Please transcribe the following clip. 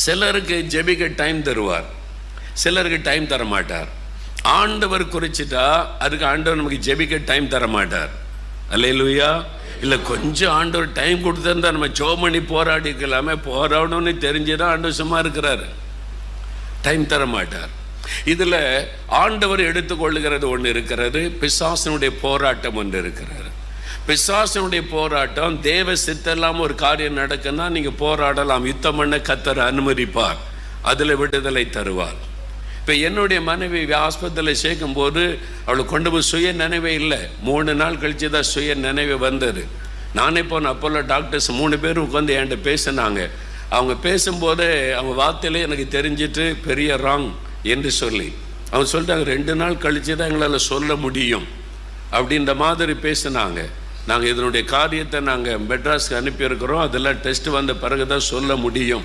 சிலருக்கு ஜெபிக்க டைம் தருவார், சிலருக்கு டைம் தர மாட்டார். ஆண்டவர் குறிச்சிட்டா அதுக்கு ஆண்டவர் நமக்கு ஜெபிக்க டைம் தர மாட்டார். அல்லேலூயா. இல்லை கொஞ்சம் ஆண்டவர் டைம் கொடுத்துருந்தா நம்ம ஜெபம் பண்ணி போராடிக்கலாமே, போராடணும்னு தெரிஞ்சுதான் ஆண்டவர் சும்மா இருக்கிறாரு, டைம் தர மாட்டார். இதில் ஆண்டவர் எடுத்துக்கொள்ளுகிறது ஒன்று இருக்கிறது, பிசாசனுடைய போராட்டம் ஒன்று இருக்கிறது. பிசாசனுடைய போராட்டம் தேவ சித்தம் ஒரு காரியம் நடக்குன்னா நீங்கள் போராடலாம், யுத்தம் பண்ண கர்த்தர் அனுமதிப்பார், அதில் விடுதலை தருவார். இப்போ என்னுடைய மனைவி ஆஸ்பத்திரியில் சேர்க்கும் போது அவளுக்கு கொண்டு போய் சுய நினைவே இல்லை. 3 நாள் கழிச்சு தான் சுய நினைவு வந்தது. நானே போன அப்போல்லோ டாக்டர்ஸ் 3 பேரும் உட்காந்து என்கிட்ட பேசினாங்க. அவங்க பேசும்போது அவங்க வார்த்தையிலே எனக்கு தெரிஞ்சிட்டு பெரிய ராங் என்று சொல்லி அவங்க சொல்லிட்டாங்க, 2 நாள் கழிச்சு தான் எங்களால் சொல்ல முடியும் அப்படின்ற மாதிரி பேசினாங்க. நாங்கள் இதனுடைய காரியத்தை நாங்கள் மெட்ராஸ்க்கு அனுப்பியிருக்கிறோம், அதெல்லாம் டெஸ்ட் வந்த பிறகு தான் சொல்ல முடியும்